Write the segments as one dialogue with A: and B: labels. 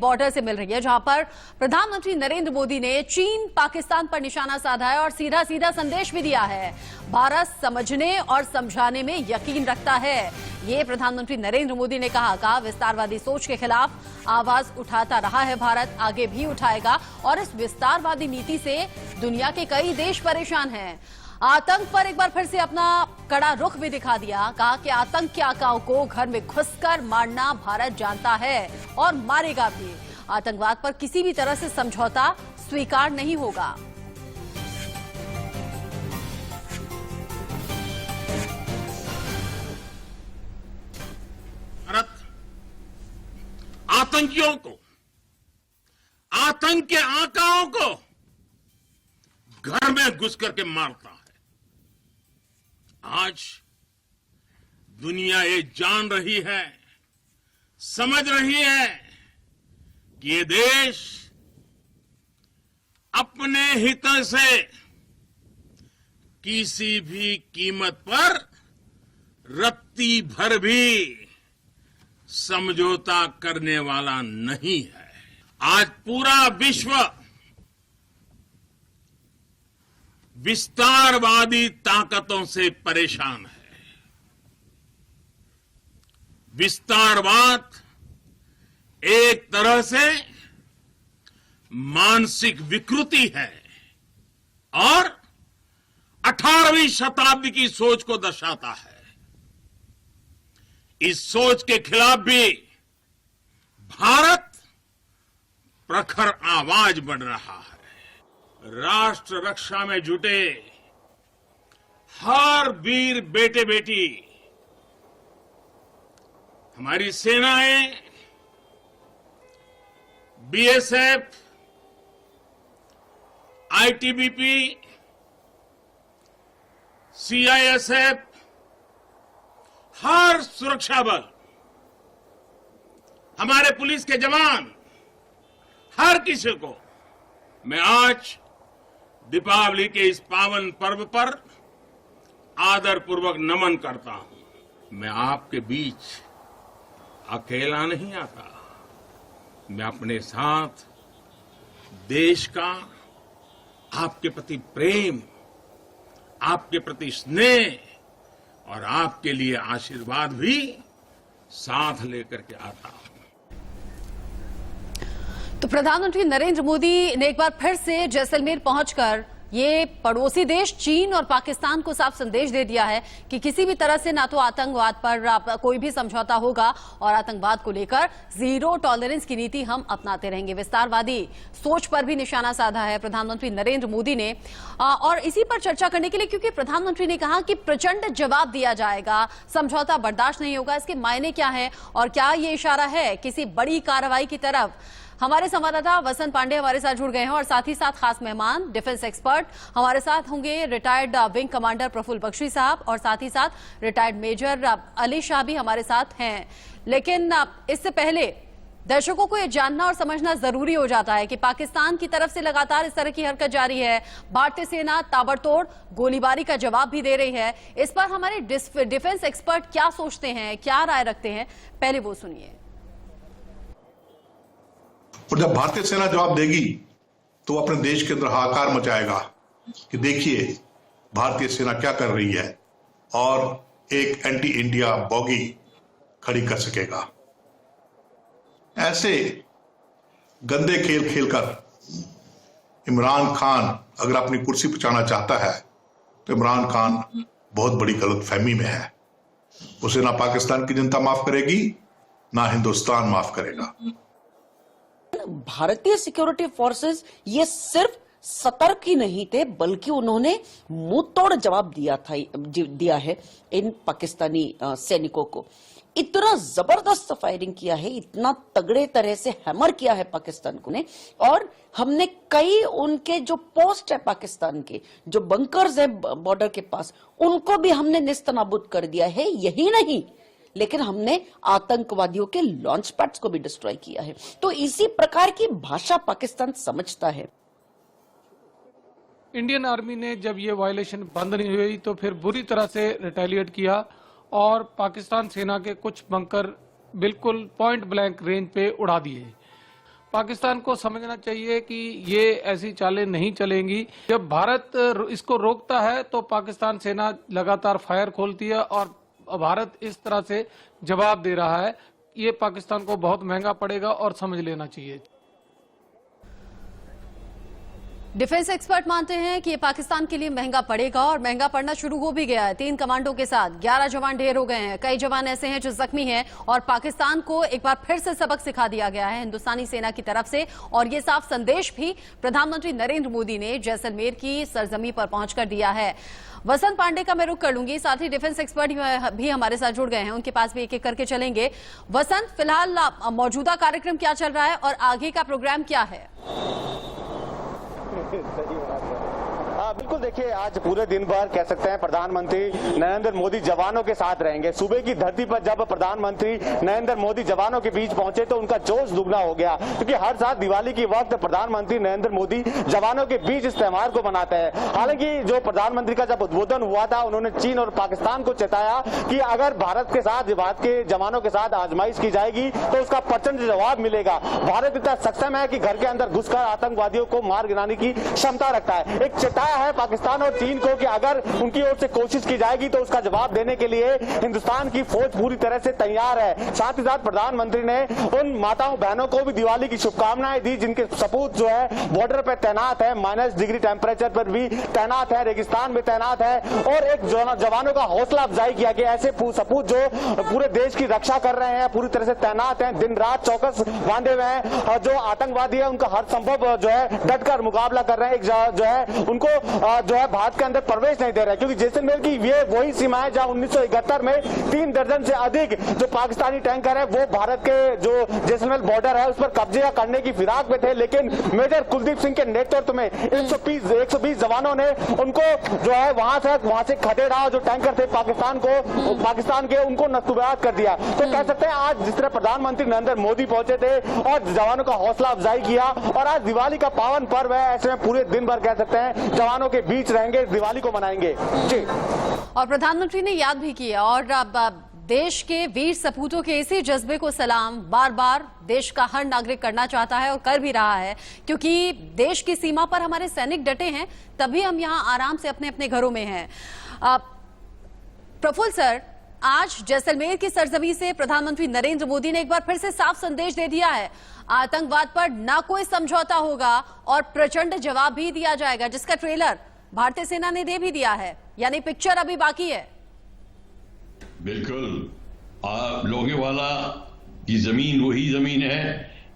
A: Border से मिल रही है, जहां पर प्रधानमंत्री नरेंद्र मोदी ने चीन पाकिस्तान पर निशाना साधा है और सीधा सीधा संदेश भी दिया है। भारत समझने और समझाने में यकीन रखता है, ये प्रधानमंत्री नरेंद्र मोदी ने कहा विस्तारवादी सोच के खिलाफ आवाज उठाता रहा है भारत, आगे भी उठाएगा और इस विस्तारवादी नीति से दुनिया के कई देश परेशान हैं। आतंक पर एक बार फिर से अपना कड़ा रुख भी दिखा दिया, कहा कि आतंक के आकाओं को घर में घुसकर मारना भारत जानता है और मारेगा भी। आतंकवाद पर किसी भी तरह से समझौता स्वीकार नहीं होगा।
B: भारत आतंकियों को, आतंक के आकाओं को घर में घुस करके मारता है। आज दुनिया ये जान रही है, समझ रही है कि ये देश अपने हितों से किसी भी कीमत पर रत्ती भर भी समझौता करने वाला नहीं है। आज पूरा विश्व विस्तारवादी ताकतों से परेशान है। विस्तारवाद एक तरह से मानसिक विकृति है और 18वीं शताब्दी की सोच को दर्शाता है। इस सोच के खिलाफ भी भारत प्रखर आवाज बढ़ रहा है। राष्ट्र रक्षा में जुटे हर वीर बेटे बेटी, हमारी सेनाएं, बीएसएफ, आईटीबीपी, सीआईएसएफ, हर सुरक्षा बल, हमारे पुलिस के जवान, हर किसी को मैं आज दीपावली के इस पावन पर्व पर आदरपूर्वक नमन करता हूं। मैं आपके बीच अकेला नहीं आता, मैं अपने साथ देश का आपके प्रति प्रेम, आपके प्रति स्नेह और आपके लिए आशीर्वाद भी साथ लेकर के आता हूं।
A: तो प्रधानमंत्री नरेंद्र मोदी ने एक बार फिर से जैसलमेर पहुंचकर ये पड़ोसी देश चीन और पाकिस्तान को साफ संदेश दे दिया है कि किसी भी तरह से ना तो आतंकवाद पर कोई भी समझौता होगा और आतंकवाद को लेकर जीरो टॉलरेंस की नीति हम अपनाते रहेंगे। विस्तारवादी सोच पर भी निशाना साधा है प्रधानमंत्री नरेंद्र मोदी ने, और इसी पर चर्चा करने के लिए, क्योंकि प्रधानमंत्री ने कहा कि प्रचंड जवाब दिया जाएगा, समझौता बर्दाश्त नहीं होगा। इसके मायने क्या है और क्या ये इशारा है किसी बड़ी कार्रवाई की तरफ? हमारे संवाददाता वसंत पांडे हमारे साथ जुड़ गए हैं और साथ ही साथ खास मेहमान डिफेंस एक्सपर्ट हमारे साथ होंगे, retired wing commander Praful Bakshi साहब और साथ ही साथ रिटायर्ड मेजर अली शाह भी हमारे साथ हैं। लेकिन इससे पहले दर्शकों को यह जानना और समझना जरूरी हो जाता है कि पाकिस्तान की तरफ से लगातार इस तरह की हरकत जारी है। भारतीय सेना ताबड़तोड़ गोलीबारी का जवाब भी दे रही है। इस पर हमारे डिफेंस एक्सपर्ट क्या सोचते हैं, क्या राय रखते हैं, पहले वो सुनिए।
C: और जब भारतीय सेना जवाब देगी तो वो अपने देश के अंदर हाहाकार मचाएगा कि देखिए भारतीय सेना क्या कर रही है और एक एंटी इंडिया बॉगी खड़ी कर सकेगा। ऐसे गंदे खेल खेलकर इमरान खान अगर अपनी कुर्सी बचाना चाहता है तो इमरान खान बहुत बड़ी गलतफहमी में है। उसे ना पाकिस्तान की जनता माफ करेगी, ना हिंदुस्तान माफ करेगा।
D: भारतीय सिक्योरिटी फोर्सेस ये सिर्फ सतर्क ही नहीं थे, बल्कि उन्होंने मुंहतोड़ जवाब दिया है इन पाकिस्तानी सैनिकों को। इतना जबरदस्त फायरिंग किया है, इतना तगड़े तरह से हैमर किया है पाकिस्तान को ने। और हमने कई उनके जो पोस्ट है पाकिस्तान के, जो बंकर्स है बॉर्डर के पास, उनको भी हमने नेस्तनाबूद कर दिया है। यही नहीं, लेकिन हमने आतंकवादियों के लॉन्च पैड्स को भी डिस्ट्रॉय किया है। तो इसी प्रकार की भाषा पाकिस्तान समझता है।
E: इंडियन आर्मी ने जब ये वायलेशन बंद नहीं हुई तो फिर बुरी तरह से रिटेलिएट किया और पाकिस्तान सेना के कुछ बंकर बिल्कुल पॉइंट ब्लैंक रेंज पे उड़ा दिए। पाकिस्तान को समझना चाहिए कि ये ऐसी चालें नहीं चलेंगी। जब भारत इसको रोकता है तो पाकिस्तान सेना लगातार फायर खोलती है और भारत इस तरह से जवाब दे रहा है। ये पाकिस्तान को बहुत महंगा पड़ेगा और समझ लेना चाहिए।
A: डिफेंस एक्सपर्ट मानते हैं कि ये पाकिस्तान के लिए महंगा पड़ेगा और महंगा पड़ना शुरू हो भी गया है। 3 कमांडो के साथ 11 जवान ढेर हो गए हैं। कई जवान ऐसे हैं जो जख्मी हैं और पाकिस्तान को एक बार फिर से सबक सिखा दिया गया है हिंदुस्तानी सेना की तरफ से। और ये साफ संदेश भी प्रधानमंत्री नरेंद्र मोदी ने जैसलमेर की सरजमी पर पहुंचकर दिया है। वसंत पांडे का मैं रुख कर लूंगी, साथ ही डिफेंस एक्सपर्ट भी हमारे साथ जुड़ गए हैं, उनके पास भी एक एक करके चलेंगे। वसंत, फिलहाल मौजूदा कार्यक्रम क्या चल रहा है और आगे का प्रोग्राम क्या है?
F: बिल्कुल, देखिए आज पूरे दिन भर कह सकते हैं प्रधानमंत्री नरेंद्र मोदी जवानों के साथ रहेंगे। सुबह की धरती पर जब प्रधानमंत्री नरेंद्र मोदी जवानों के बीच पहुंचे तो उनका जोश दुगना हो गया, क्योंकि हर साल दिवाली के वक्त प्रधानमंत्री नरेंद्र मोदी जवानों के बीच इस त्योहार को मनाते हैं। हालांकि जो प्रधानमंत्री का जब उद्बोधन हुआ था, उन्होंने चीन और पाकिस्तान को चेताया कि अगर भारत के जवानों के साथ आजमाइश की जाएगी तो उसका प्रचंड जवाब मिलेगा। भारत इतना सक्षम है कि घर के अंदर घुसकर आतंकवादियों को मार गिराने की क्षमता रखता है। एक चेताया है पाकिस्तान और चीन को कि अगर उनकी ओर से कोशिश की जाएगी तो उसका जवाब देने के लिए हिंदुस्तान की फौज पूरी तरह से तैयार है। साथ ही साथ प्रधानमंत्री ने उन माताओं बहनों को भी दिवाली की शुभकामनाएं दी जिनके सपूत जो है बॉर्डर पर तैनात है, -डिग्री टेम्परेचर पर भी तैनात है, रेगिस्तान में तैनात है। और एक जवानों का हौसला अफजाई किया कि ऐसे सपूत जो पूरे देश की रक्षा कर रहे हैं, पूरी तरह से तैनात हैं, दिन रात चौकस बांधे हुए हैं, और जो आतंकवादी है उनका हर संभव जो है डटकर मुकाबला कर रहे हैं। जो है उनको जो है भारत के अंदर प्रवेश नहीं दे रहा है, क्योंकि जैसलमेर की ये वही सीमा है जहां 1971 में 3 दर्जन से अधिक जो पाकिस्तानी टैंकर है वो भारत के जो जैसलमेर बॉर्डर है उस पर कब्जे करने की फिराक में थे। लेकिन मेजर कुलदीप सिंह के नेतृत्व में 120 जवानों ने उनको जो है वहां से खदेड़ा, जो टैंकर थे पाकिस्तान के उनको नस्तुबैत कर दिया। तो कह सकते हैं आज जिस तरह प्रधानमंत्री नरेंद्र मोदी पहुंचे थे और जवानों का हौसला अफजाई किया, और आज दिवाली का पावन पर्व है, ऐसे में पूरे दिन भर कह सकते हैं जवानों के बीच रहेंगे, दिवाली को मनाएंगे जी।
A: और प्रधानमंत्री ने याद भी किया और अब देश के वीर सपूतों के इसी जज्बे को सलाम बार बार देश का हर नागरिक करना चाहता है और कर भी रहा है, क्योंकि देश की सीमा पर हमारे सैनिक डटे हैं, तभी हम यहाँ आराम से अपने अपने घरों में हैं। प्रफुल्ल सर, आज जैसलमेर की सरजमी से प्रधानमंत्री नरेंद्र मोदी ने एक बार फिर से साफ संदेश दे दिया है, आतंकवाद पर ना कोई समझौता होगा और प्रचंड जवाब भी दिया जाएगा, जिसका ट्रेलर भारतीय सेना ने दे भी दिया है, यानी पिक्चर अभी बाकी है।
G: बिल्कुल, लोगेवाला की जमीन वही जमीन है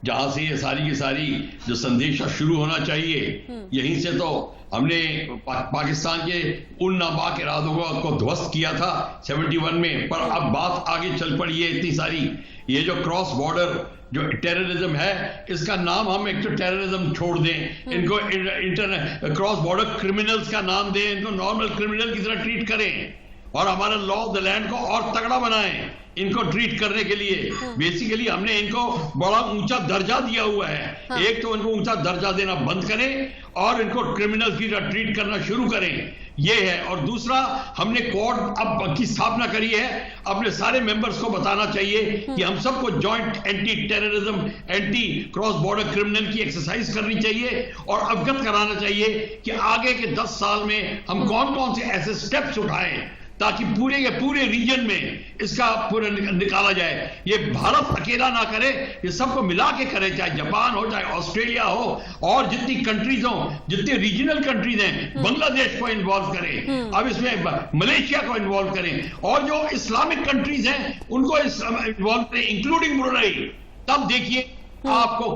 G: जहां से ये सारी की सारी जो संदेश शुरू होना चाहिए। यहीं से तो हमने पाकिस्तान के उन नापाक इरादों को ध्वस्त किया था 71 में, पर अब बात आगे चल पड़ी है इतनी सारी। ये जो क्रॉस बॉर्डर जो टेररिज्म है, इसका नाम हम एक तो टेररिज्म छोड़ दें, इनको क्रॉस बॉर्डर क्रिमिनल्स का नाम दें, इनको नॉर्मल क्रिमिनल की तरह ट्रीट करें और हमारा लॉ ऑफ द लैंड को और तगड़ा बनाएं इनको ट्रीट करने के लिए। बेसिकली हमने इनको बड़ा ऊंचा दर्जा दिया हुआ है। एक तो इनको ऊंचा दर्जा देना बंद करें और इनको क्रिमिनल की तरह ट्रीट करना शुरू करें, ये है। और दूसरा, हमने कोर्ट अब की स्थापना करी है, अपने सारे मेंबर्स को बताना चाहिए कि हम सबको joint anti terrorism, anti cross border criminal की एक्सरसाइज करनी चाहिए और अवगत कराना चाहिए कि आगे के 10 साल में हम कौन कौन से ऐसे स्टेप्स उठाएं ताकि पूरे के पूरे रीजन में इसका पूरा निकाला जाए। ये भारत अकेला ना करे, ये सबको मिला के करे, चाहे जापान हो, चाहे ऑस्ट्रेलिया हो, और जितनी कंट्रीज हो, जितनी रीजनल कंट्रीज हैं, बांग्लादेश को इन्वॉल्व करें, अब इसमें मलेशिया को इन्वॉल्व करें, और जो इस्लामिक कंट्रीज हैं उनको इन्वॉल्व करें, इंक्लूडिंग ब्रुनेई। तब देखिए आपको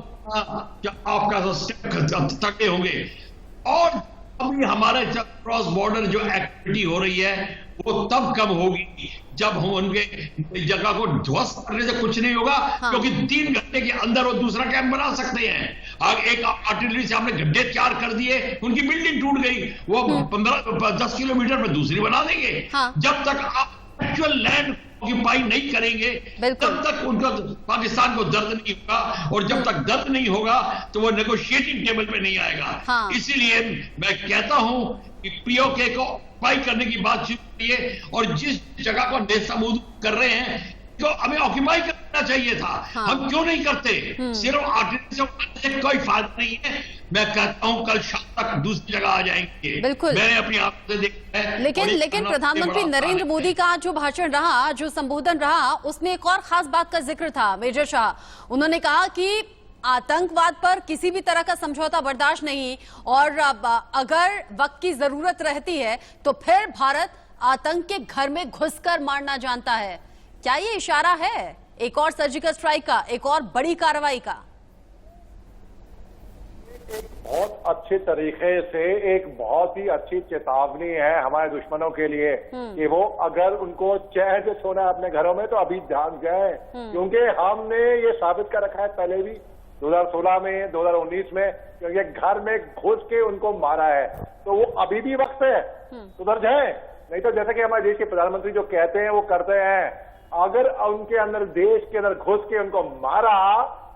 G: आपका स्टेप तगड़े होंगे। और अभी हमारे क्रॉस बॉर्डर जो एक्टिविटी हो रही है वो तब कम होगी जब हम उनके जगह को ध्वस्त करने से कुछ नहीं होगा, क्योंकि 3 घंटे के अंदर वो दूसरा कैंप बना सकते हैं। आगे एक आर्टिलरी से हमने गड्ढे तैयार कर दिए, उनकी बिल्डिंग टूट गई, वो 15-10 किलोमीटर में दूसरी बना देंगे। जब तक आप एक्चुअल लैंड ऑक्यूपाई नहीं करेंगे तब तक उनका पाकिस्तान को दर्द नहीं होगा, और जब तक दर्द नहीं होगा तो वो नेगोशिएटिंग टेबल पे नहीं आएगा। इसीलिए मैं कहता हूं कि पीओके को ऑक्यूपाई करने की बात शुरू करिए, और जिस जगह को नेस्तनाबूद कर रहे हैं तो हमें ऑक्यूपाई करना चाहिए था। हम क्यों नहीं करते? सिर्फ आर्टिलरी से कोई फायदा नहीं है। मैं कहता हूं कल शाम तक दूसरी जगह आ जाएंगे।
A: बिल्कुल।
G: मैंने अपनी आंखों से देखा है।
A: लेकिन प्रधानमंत्री नरेंद्र मोदी का जो भाषण रहा, जो संबोधन रहा, उसमें एक और खास बात का जिक्र था मेजर शाह। उन्होंने कहा कि आतंकवाद पर किसी भी तरह का समझौता बर्दाश्त नहीं, और अगर वक्त की जरूरत रहती है तो फिर भारत आतंक के घर में घुसकर मारना जानता है। क्या ये इशारा है एक और सर्जिकल स्ट्राइक का, एक और बड़ी कार्रवाई का?
H: बहुत अच्छे तरीके से एक बहुत ही अच्छी चेतावनी है हमारे दुश्मनों के लिए कि वो अगर उनको चैन से सोना है अपने घरों में तो अभी जाग जाए, क्योंकि हमने ये साबित कर रखा है पहले भी 2016 में, 2019 में, क्योंकि घर में घुस के उनको मारा है। तो वो अभी भी वक्त है, सुधर जाए। नहीं तो जैसे कि हमारे देश के प्रधानमंत्री जो कहते हैं वो करते हैं। अगर उनके अंदर, देश के अंदर घुस के उनको मारा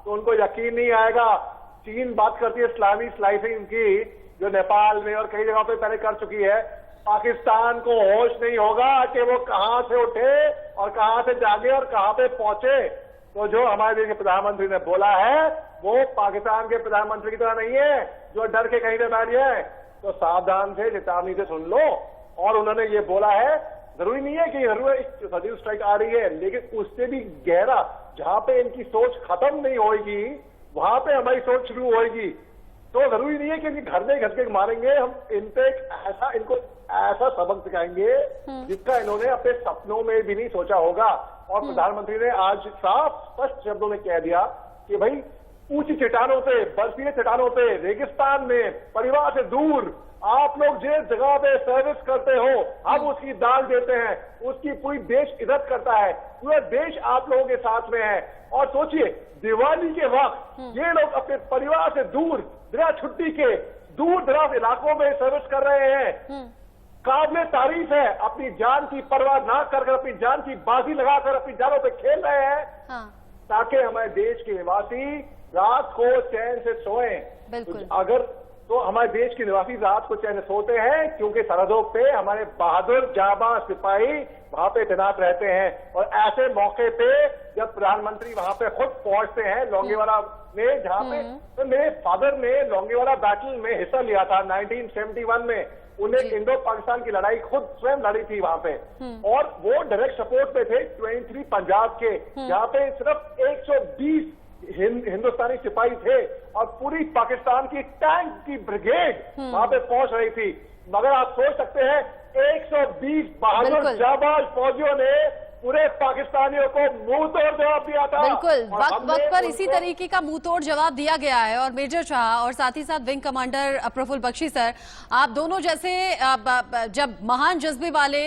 H: तो उनको यकीन नहीं आएगा। चीन बात करती है इस्लामी स्लाइसिंग की, जो नेपाल में और कई जगहों पे पहले कर चुकी है। पाकिस्तान को होश नहीं होगा कि वो कहां से उठे और कहां से जागे और कहां पे पहुंचे। तो जो हमारे देश के प्रधानमंत्री ने बोला है वो पाकिस्तान के प्रधानमंत्री की तरह नहीं है जो डर के कहीं पे बैठ जाए। तो सावधान से, चेतावनी से सुन लो। और उन्होंने ये बोला है, जरूरी नहीं है कि सर्जिकल स्ट्राइक आ रही है, लेकिन उससे भी गहरा, जहां पे इनकी सोच खत्म नहीं होगी वहां पे हमारी सोच शुरू होगी। तो जरूरी नहीं है कि इनके घर में घस के मारेंगे, हम इनको ऐसा सबक सिखाएंगे जिसका इन्होंने अपने सपनों में भी नहीं सोचा होगा। और प्रधानमंत्री ने आज साफ स्पष्ट शब्दों में कह दिया कि भाई ऊंची चट्टानों पे, बर्फीले चट्टानों पे, रेगिस्तान में, परिवार से दूर आप लोग जिस जगह पे सर्विस करते हो हम उसकी दाल देते हैं, उसकी पूरी देश इज्जत करता है, पूरा देश आप लोगों के साथ में है। और सोचिए दिवाली के वक्त ये लोग अपने परिवार से दूर, बिना छुट्टी के, दूर दराज इलाकों में सर्विस कर रहे हैं। काबिले तारीफ है, अपनी जान की परवाह ना कर, अपनी जान की बाजी लगाकर अपनी जानों पे खेल रहे हैं।
A: हाँ।
H: ताकि हमारे देश के निवासी रात को चैन से सोएं।
A: बिल्कुल।
H: अगर तो हमारे देश के निवासी रात को चैन से सोते हैं क्योंकि सरहदों पे हमारे बहादुर जाबां सिपाही वहां पे तैनात रहते हैं। और ऐसे मौके पे जब प्रधानमंत्री वहां पे खुद पहुंचते हैं लोंगेवाला में, जहां पे तो मेरे फादर ने लोंगेवाला बैटल में हिस्सा लिया था 1971 में। उन्हें इंडो पाकिस्तान की लड़ाई खुद स्वयं लड़ी थी वहां पे, और वो डायरेक्ट सपोर्ट पे थे 23 पंजाब के, जहां पे सिर्फ 120 हिंदुस्तानी सिपाही थे और पूरी पाकिस्तान की टैंक की ब्रिगेड वहां पे पहुंच रही थी। मगर आप सोच सकते हैं 120 बहादुर जाबाज फौजियों ने पूरे पाकिस्तानियों को मुंह तोड़ जवाब दिया था।
A: बिल्कुल, वक्त पर इसी तरीके का मुंह तोड़ जवाब दिया गया है। और मेजर शाह और साथ ही साथ wing commander Praful Bakshi sir, आप दोनों जैसे जब महान जज्बे वाले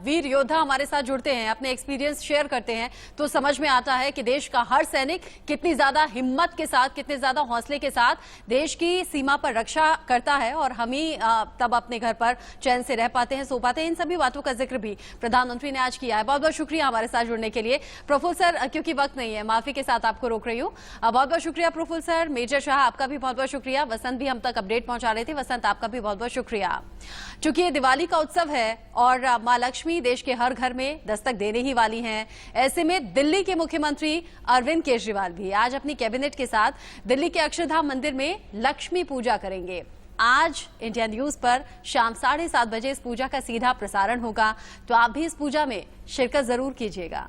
A: वीर योद्धा हमारे साथ जुड़ते हैं, अपने एक्सपीरियंस शेयर करते हैं, तो समझ में आता है कि देश का हर सैनिक कितनी ज्यादा हिम्मत के साथ, कितने ज्यादा हौसले के साथ देश की सीमा पर रक्षा करता है, और हम ही तब अपने घर पर चैन से रह पाते हैं, सो पाते हैं। इन सभी बातों का जिक्र भी प्रधानमंत्री ने आज किया है। बहुत बहुत शुक्रिया हमारे साथ जुड़ने के लिए प्रफुल्ल सर। क्योंकि वक्त नहीं है, माफी के साथ आपको रोक रही हूँ। बहुत बहुत शुक्रिया प्रफुल्ल सर। मेजर शाह, आपका भी बहुत बहुत शुक्रिया। वसंत भी हम तक अपडेट पहुंचा रहे थे। वसंत, आपका भी बहुत बहुत शुक्रिया। चूंकि ये दिवाली का उत्सव है और मां लक्ष्मी देश के हर घर में दस्तक देने ही वाली हैं, ऐसे में दिल्ली के मुख्यमंत्री अरविंद केजरीवाल भी आज अपनी कैबिनेट के साथ दिल्ली के अक्षरधाम मंदिर में लक्ष्मी पूजा करेंगे। आज इंडिया न्यूज पर शाम 7:30 बजे इस पूजा का सीधा प्रसारण होगा, तो आप भी इस पूजा में शिरकत जरूर कीजिएगा।